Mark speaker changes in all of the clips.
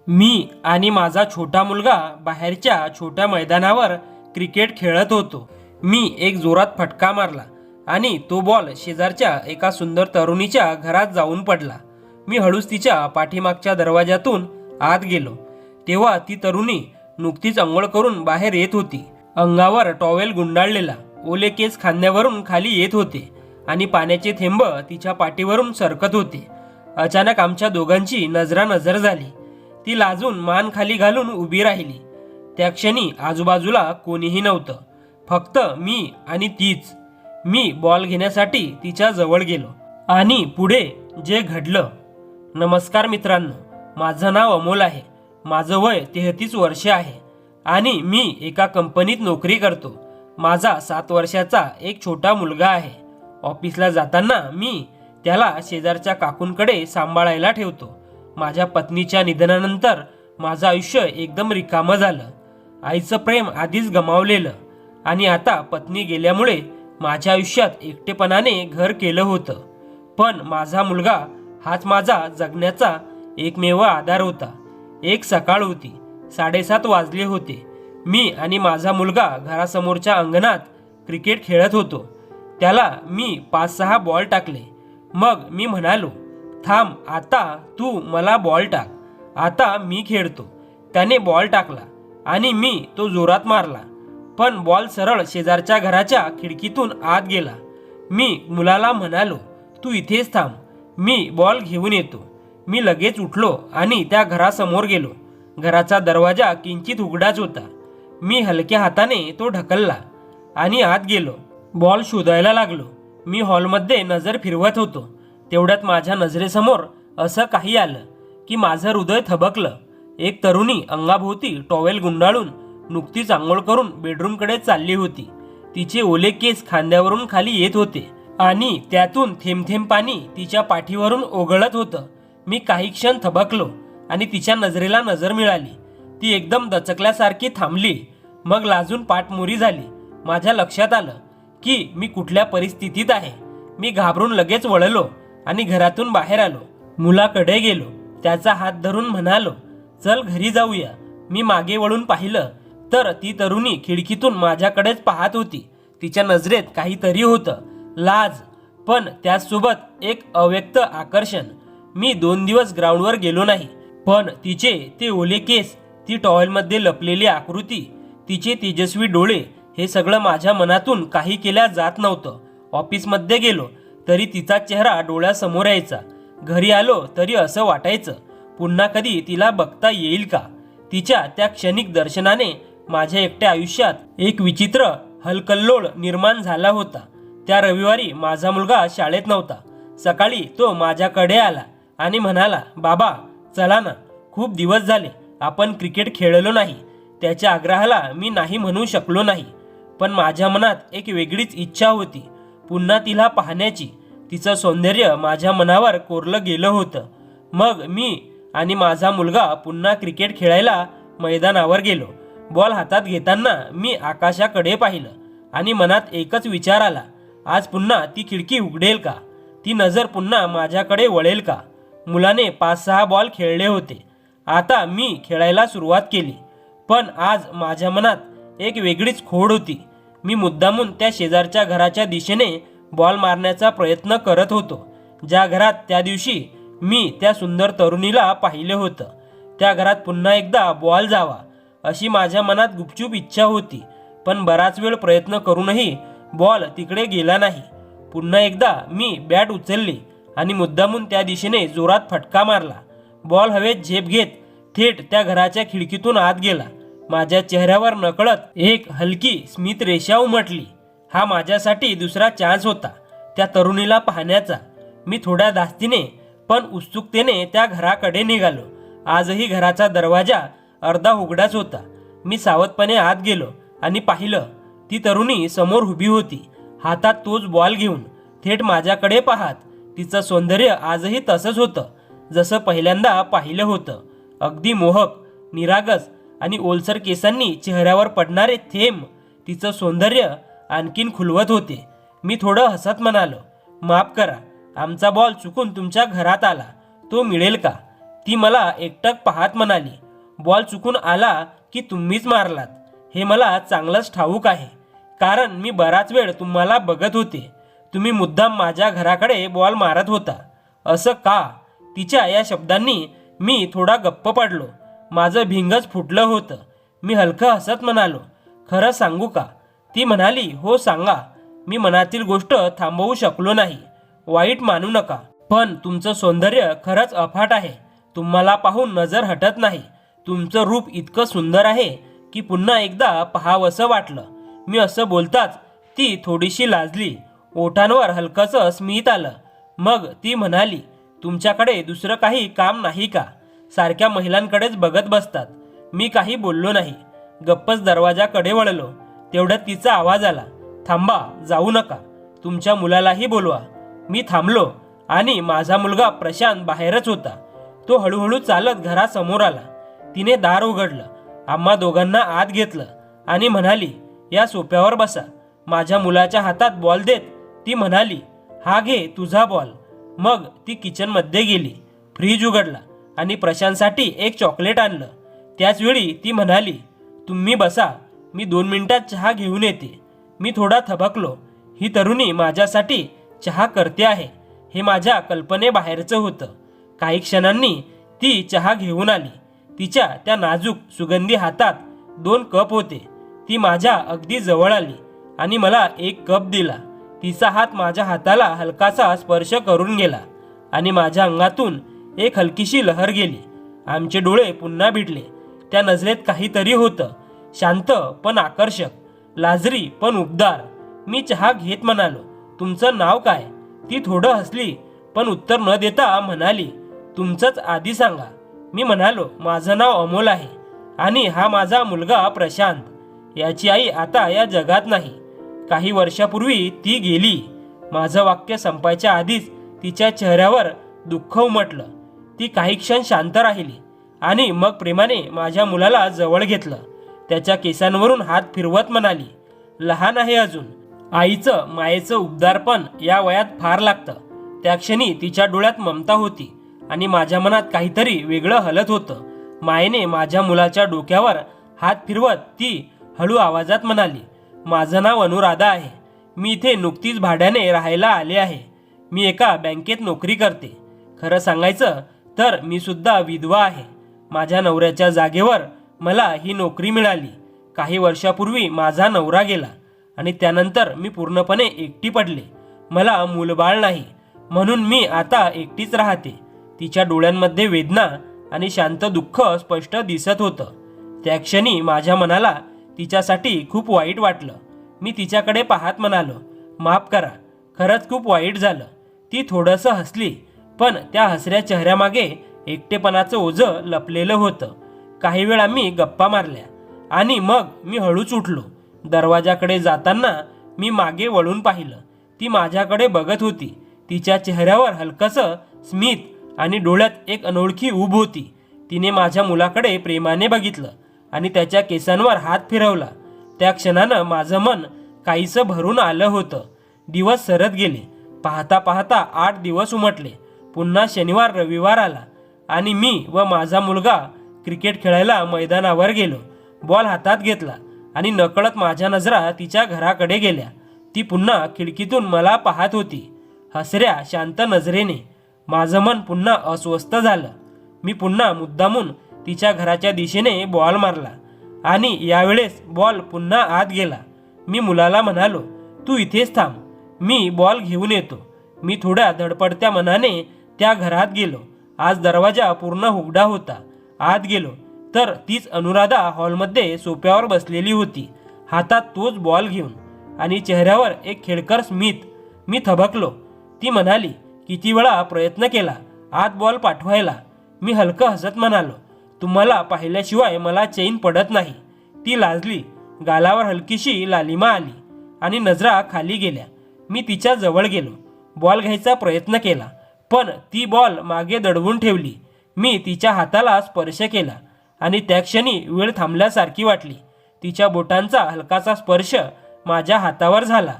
Speaker 1: मी आणि माझा छोटा मुलगा बाहेरच्या छोट्या मैदानावर क्रिकेट खेळत होतो. मी एक जोरात फटका मारला आणि तो बॉल शेजारच्या एका सुंदर तरुणीच्या घरात जाऊन पडला. मी हळूच तिच्या पाठीमागच्या दरवाजातून आत गेलो तेव्हा ती तरुणी नुकतीच अंघोळ करून बाहेर येत होती. अंगावर टॉवेल गुंडाळलेला, ओले केस खांद्यावरून खाली येत होते आणि पाण्याचे थेंब तिच्या पाठीवरून सरकत होते. अचानक आमच्या दोघांची नजरानजर झाली. ती लाजून मान खाली घालून उभी राहिली. त्या क्षणी आजूबाजूला कोणीही नव्हतं, फक्त मी आणि तीच. मी बॉल घेण्यासाठी तिच्या जवळ गेलो आणि पुढे जे घडलं. नमस्कार मित्रांनो, माझं नाव अमोल आहे. माझं वय 33 वर्षे आहे आणि मी एका कंपनीत नोकरी करतो. माझा 7 वर्षाचा एक छोटा मुलगा आहे. ऑफिसला जाताना मी त्याला शेजारच्या काकूंकडे सांभाळायला ठेवतो. माझ्या पत्नीच्या निधनानंतर माझं आयुष्य एकदम रिकामं झालं. आईचं प्रेम आधीच गमावलेलं आणि आता पत्नी गेल्यामुळे माझ्या आयुष्यात एकटेपणाने घर केलं होतं. पण माझा मुलगा हाच माझा जगण्याचा एकमेव आधार होता. एक सकाळ होती, 7:30 वाजले होते. मी आणि माझा मुलगा घरासमोरच्या अंगणात क्रिकेट खेळत होतो. त्याला मी 5-6 बॉल टाकले. मग मी म्हणालो, थांब, आता तू मला बॉल टाक, आता मी खेळतो. त्याने बॉल टाकला आणि मी तो जोरात मारला, पण बॉल सरळ शेजारच्या घराच्या खिडकीतून आत गेला. मी मुलाला म्हणालो, तू इथेच थांब, मी बॉल घेऊन येतो. मी लगेच उठलो आणि त्या घरासमोर गेलो. घराचा दरवाजा किंचित उघडाच होता. मी हलक्या हाताने तो ढकलला आणि आत गेलो. बॉल शोधायला लागलो. मी हॉलमध्ये नजर फिरवत होतो. तेवढ्यात माझ्या नजरेसमोर असं काही आलं की माझं हृदय थबकलं. एक तरुणी अंगाभोवती टॉवेल गुंडाळून नुकतीच आंघोळ करून बेडरूमकडे चालली होती. तिचे ओले केस खांद्यावरून खाली येत होते आणि त्यातून थेंब थेंब पाणी तिच्या पाठीवरून ओघळत होतं. मी काही क्षण थबकलो आणि तिच्या नजरेला नजर मिळाली. ती एकदम दचकल्यासारखी थांबली, मग लाजून पाठमोरी झाली. माझ्या लक्षात आलं की मी कुठल्या परिस्थितीत आहे. मी घाबरून लगेच वळलो आणि घरातून बाहेर आलो. मुलाकडे गेलो, त्याचा हात धरून म्हणालो, चल घरी जाऊया. मी मागे वळून पाहिलं तर ती तरुणी खिडकीतून माझ्याकडेच पाहत होती. तिच्या नजरेत काहीतरी होतं, लाज, पण त्याचसोबत एक अव्यक्त आकर्षण. मी 2 दिवस ग्राउंडवर गेलो नाही, पण तिचे ते ओले केस, ती टॉवेलमध्ये लपलेली आकृती, तिचे तेजस्वी डोळे, हे सगळं माझ्या मनातून काही केल्या जात नव्हतं. ऑफिसमध्ये गेलो तरी तिचा चेहरा डोळ्यासमोर यायचा. घरी आलो तरी असं वाटायचं, पुन्हा कधी तिला बघता येईल का. तिच्या त्या क्षणिक दर्शनाने माझ्या एकट्या आयुष्यात एक विचित्र हलकल्लोळ निर्माण झाला होता. त्या रविवारी माझा मुलगा शाळेत नव्हता. सकाळी तो माझ्याकडे आला आणि म्हणाला, बाबा चला ना, खूप दिवस झाले आपण क्रिकेट खेळलो नाही. त्याच्या आग्रहाला मी नाही म्हणू शकलो नाही, पण माझ्या मनात एक वेगळीच इच्छा होती, पुन्हा तिला पाहण्याची. तिचं सौंदर्य माझ्या मनावर कोरलं गेलं होतं. मग मी आणि माझा मुलगा पुन्हा क्रिकेट खेळायला मैदानावर गेलो. बॉल हातात घेताना मी आकाशाकडे पाहिलं आणि मनात एकच विचार आला, आज पुन्हा ती खिडकी उघडेल का, ती नजर पुन्हा माझ्याकडे वळेल का. मुलाने 5-6 बॉल खेळले होते. आता मी खेळायला सुरुवात केली, पण आज माझ्या मनात एक वेगळीच खोड होती. मी मुद्दामून त्या शेजारच्या घराच्या दिशेने बॉल मारण्याचा प्रयत्न करत होतो, ज्या घरात त्या दिवशी मी त्या सुंदर तरुणीला पाहिलं होतं. त्या घरात पुन्हा एकदा बॉल जावा अशी माझ्या मनात गुपचूप इच्छा होती, पण बराच वेळ प्रयत्न करूनही बॉल तिकडे गेला नाही. पुन्हा एकदा मी बॅट उचलली आणि मुद्दामून त्या दिशेने जोरात फटका मारला. बॉल हवेत झेप घेत थेट त्या घराच्या खिडकीतून आत गेला. माझ्या चेहऱ्यावर नकळत एक हलकी स्मित रेषा उमटली. हा माझ्यासाठी दुसरा चान्स होता त्या तरुणीला पाहण्याचा. मी थोड्या धास्तीने पण उत्सुकतेने त्या घराकडे निघालो. आजही घराचा दरवाजा अर्धा उघडाच होता. मी सावधपणे आत गेलो आणि पाहिलं, ती तरुणी समोर उभी होती, हातात तोच बॉल घेऊन, थेट माझ्याकडे पाहत. तिचं सौंदर्य आजही तसंच होतं जसं पहिल्यांदा पाहिलं होतं. अगदी मोहक, निरागस आणि ओलसर केसांनी चेहऱ्यावर पडणारे थेंब तिचं सौंदर्य आणखीन खुलवत होते. मी थोडं हसत म्हणालो, माफ करा, आमचा बॉल चुकून तुमच्या घरात आला, तो मिळेल का. ती मला एकटक पाहत म्हणाली, बॉल चुकून आला की तुम्हीच मारलात. हे मला चांगलंच ठाऊक आहे, कारण मी बराच वेळ तुम्हाला बघत होते. तुम्ही मुद्दाम माझ्या घराकडे बॉल मारत होता. असं का? तिच्या या शब्दांनी मी थोडा गप्प पडलो. माझं भिंगच फुटलं होतं. मी हलकं हसत म्हणालो, खरं सांगू का? ती म्हणाली, हो सांगा. मी मनातील गोष्ट थांबवू शकलो नाही. वाईट मानू नका, पण तुमचं सौंदर्य खरंच अफाट आहे. तुम्हाला पाहून नजर हटत नाही. तुमचं रूप इतकं सुंदर आहे की पुन्हा एकदा पाहावंसं वाटलं. मी असं बोलताच ती थोडीशी लाजली. ओठांवर हलकंसं स्मित आलं. मग ती म्हणाली, तुमच्याकडे दुसरं काही काम नाही का? सारख्या महिलांकडेच बघत बसतात. मी काही बोललो नाही. गप्पच दरवाजाकडे वळलो. तेवढ्यात तिचा आवाज आला, थांबा, जाऊ नका. तुमच्या मुलालाही बोलवा. मी थांबलो आणि माझा मुलगा प्रशांत बाहेरच होता. तो हळूहळू चालत घरासमोर आला. तिने दार उघडलं, आम्हा दोघांना आत घेतलं आणि म्हणाली, या सोफ्यावर बसा. माझ्या मुलाच्या हातात बॉल देत ती म्हणाली, हा घे तुझा बॉल. मग ती किचनमध्ये गेली. फ्रीज उघडला आणि प्रशांतसाठी एक चॉकलेट आणलं. त्याचवेळी ती म्हणाली, तुम्ही बसा, मी 2 मिनिटात चहा घेऊन येते. मी थोडा थबकलो. ही तरुणी माझ्यासाठी चहा करते आहे हे माझ्या कल्पनेबाहेरचं होतं. काही क्षणांनी ती चहा घेऊन आली. तिच्या त्या नाजूक सुगंधी हातात 2 कप होते. ती माझ्या अगदी जवळ आली आणि मला एक कप दिला. तिचा हात माझ्या हाताला हलकासा स्पर्श करून गेला आणि माझ्या अंगातून एक हलकीशी लहर गेली. आमचे डोळे पुन्हा भिडले. त्या नजरेत काहीतरी होतं, शांत पण आकर्षक, लाजरी पण उबदार. मी चहा घेत म्हणालो, तुमचं नाव काय? ती थोडं हसली, पण उत्तर न देता म्हणाली, तुमचंच आधी सांगा. मी म्हणालो, माझं नाव अमोल आहे आणि हा माझा मुलगा प्रशांत. याची आई आता या जगात नाही. काही वर्षापूर्वी ती गेली. माझं वाक्य संपायच्या आधीच तिच्या चेहऱ्यावर दुःख उमटलं. ती काही क्षण शांत राहिली आणि मग प्रेमाने माझ्या मुलाला जवळ घेतलं. त्याच्या केसांवरून हात फिरवत म्हणाली, लहान आहे अजून. आईचं मायेचं उबदारपण या वयात फार लागतं. त्या क्षणी तिच्या डोळ्यात ममता होती आणि माझ्या मनात काहीतरी वेगळं हलत होतं. मायेने माझ्या मुलाच्या डोक्यावर हात फिरवत ती हळू आवाजात म्हणाली, माझं नाव अनुराधा आहे. मी इथे नुकतीच भाड्याने राहायला आले आहे. मी एका बँकेत नोकरी करते. खरं सांगायचं तर मी सुद्धा विधवा आहे. माझ्या नवऱ्याच्या जागेवर मला ही नोकरी मिळाली. काही वर्षापूर्वी माझा नवरा गेला आणि त्यानंतर मी पूर्णपणे एकटी पडले. मला मूलबाळ नाही, म्हणून मी आता एकटीच राहते. तिच्या डोळ्यांमध्ये वेदना आणि शांत दुःख स्पष्ट दिसत होतं. त्या क्षणी माझ्या मनाला तिच्यासाठी खूप वाईट वाटलं. मी तिच्याकडे पाहत म्हणालो, माफ करा, खरंच खूप वाईट झालं. ती थोडंसं हसली, पण त्या हसऱ्या चेहऱ्यामागे एकटेपणाचं ओझं लपलेलं होतं. काही वेळ आम्ही गप्पा मारल्या आणि मग मी हळूच उठलो. दरवाजाकडे जाताना मी मागे वळून पाहिलं. ती माझ्याकडे बघत होती. तिच्या चेहऱ्यावर हलकंसं स्मित आणि डोळ्यात एक अनोळखी ऊब होती. तिने माझ्या मुलाकडे प्रेमाने बघितलं आणि त्याच्या केसांवर हात फिरवला. त्या क्षणानं माझं मन काहीसं भरून आलं होतं. दिवस सरत गेले. पाहता पाहता 8 दिवस उमटले. पुन्हा शनिवार रविवार आला आणि मी व माझा मुलगा क्रिकेट खेळायला मैदानावर गेलो. बॉल हातात घेतला आणि नकळत माझ्या नजरा तिच्या घराकडे गेल्या. ती पुन्हा खिडकीतून मला पाहत होती, हसऱ्या शांत नजरेने. माझं मन पुन्हा अस्वस्थ झालं. मी पुन्हा मुद्दामून तिच्या घराच्या दिशेने बॉल मारला आणि यावेळेस बॉल पुन्हा आत गेला. मी मुलाला म्हणालो, तू इथेच थांब, मी बॉल घेऊन येतो. मी थोड्या धडपडत्या मनाने त्या घरात गेलो. आज दरवाजा पूर्ण उघडा होता. आत गेलो तर तीच अनुराधा हॉलमध्ये सोफ्यावर बसलेली होती, हातात तोच बॉल घेऊन आणि चेहऱ्यावर एक खेळकर स्मित. मी थबकलो. ती म्हणाली, किती वेळा प्रयत्न केला आत बॉल पाठवायला. मी हलकं हसत म्हणालो, तुम्हाला पाहिल्याशिवाय मला चैन पडत नाही. ती लाजली. गालावर हलकीशी लालिमा आली आणि नजरा खाली गेल्या. मी तिच्या जवळ गेलो. बॉल घ्यायचा प्रयत्न केला, पण ती बॉल मागे दडवून ठेवली. मी तिच्या हाताला स्पर्श केला आणि त्या क्षणी वेळ थांबल्यासारखी वाटली. तिच्या बोटांचा हलकासा स्पर्श माझ्या हातावर झाला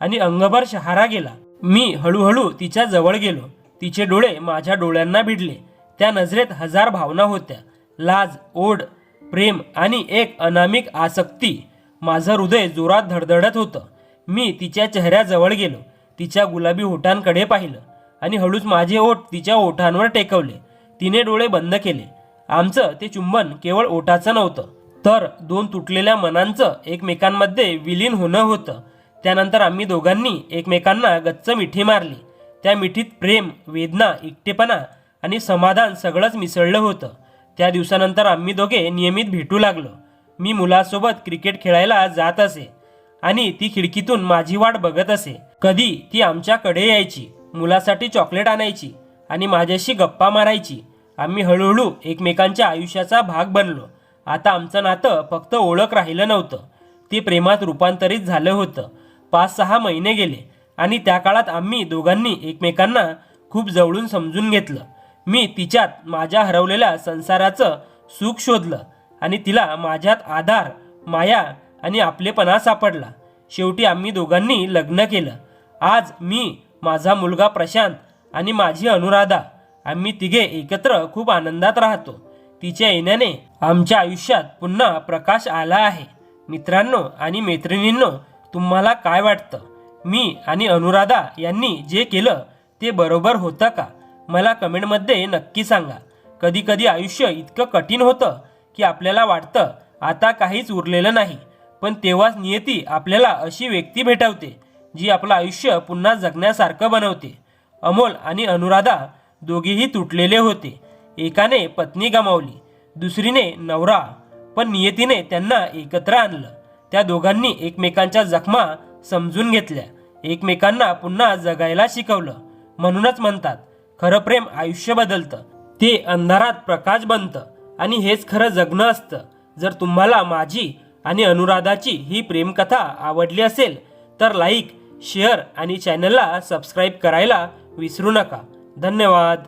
Speaker 1: आणि अंगभर शहारा गेला. मी हळूहळू तिच्या जवळ गेलो. तिचे डोळे माझ्या डोळ्यांना भिडले. त्या नजरेत हजार भावना होत्या, लाज, ओढ, प्रेम आणि एक अनामिक आसक्ती. माझं हृदय जोरात धडधडत होतं. मी तिच्या चेहऱ्याजवळ गेलो, तिच्या गुलाबी ओठांकडे पाहिलं आणि हळूच माझे ओठ तिच्या ओठांवर टेकवले. तिने डोळे बंद केले. आमचं ते चुंबन केवळ ओठाचं नव्हतं, तर दोन तुटलेल्या मनांचं एकमेकांमध्ये विलीन होणं होतं. त्यानंतर आम्ही दोघांनी एकमेकांना गच्च मिठी मारली. त्या मिठीत प्रेम, वेदना, एकटेपणा आणि समाधान सगळंच मिसळलं होतं. त्या दिवसानंतर आम्ही दोघे नियमित भेटू लागलो. मी मुलासोबत क्रिकेट खेळायला जात असे आणि ती खिडकीतून माझी वाट बघत असे. कधी ती आमच्याकडे यायची, मुलासाठी चॉकलेट आणायची आणि माझ्याशी गप्पा मारायची. आम्ही हळूहळू एकमेकांच्या आयुष्याचा भाग बनलो. आता आमचं नातं फक्त ओळख राहिलं नव्हतं, ते प्रेमात रूपांतरित झालं होतं. 5-6 महिने गेले आणि त्या काळात आम्ही दोघांनी एकमेकांना खूप जवळून समजून घेतलं. मी तिच्यात माझ्या हरवलेल्या संसाराचं सुख शोधलं आणि तिला माझ्यात आधार, माया आणि आपलेपणा सापडला. शेवटी आम्ही दोघांनी लग्न केलं. आज मी, माझा मुलगा प्रशांत आणि माझी अनुराधा, आम्ही तिघे एकत्र खूप आनंदात राहतो. तिच्या येण्याने आमच्या आयुष्यात पुन्हा प्रकाश आला आहे. मित्रांनो आणि मैत्रिणींनो, तुम्हाला काय वाटतं? मी आणि अनुराधा यांनी जे केलं ते बरोबर होतं का? मला कमेंटमध्ये नक्की सांगा. कधी कधी आयुष्य इतकं कठीण होतं की आपल्याला वाटतं आता काहीच उरलेलं नाही, पण तेव्हाच नियती आपल्याला अशी व्यक्ती भेटवते जी आपलं आयुष्य पुन्हा जगण्यासारखं बनवते. अमोल आणि अनुराधा दोघेही तुटलेले होते. एकाने पत्नी गमावली, दुसरीने नवरा, पण नियतीने त्यांना एकत्र आणलं. त्या दोघांनी एकमेकांच्या जखमा समजून घेतल्या, एकमेकांना पुन्हा जगायला शिकवलं. म्हणूनच म्हणतात, खरं प्रेम आयुष्य बदलतं, ते अंधारात प्रकाश बनतं आणि हेच खरं जगणं असतं. जर तुम्हाला माझी आणि अनुराधाची ही प्रेमकथा आवडली असेल तर लाईक, शेअर आणि चॅनलला सबस्क्राईब करायला विसरू नका. धन्यवाद.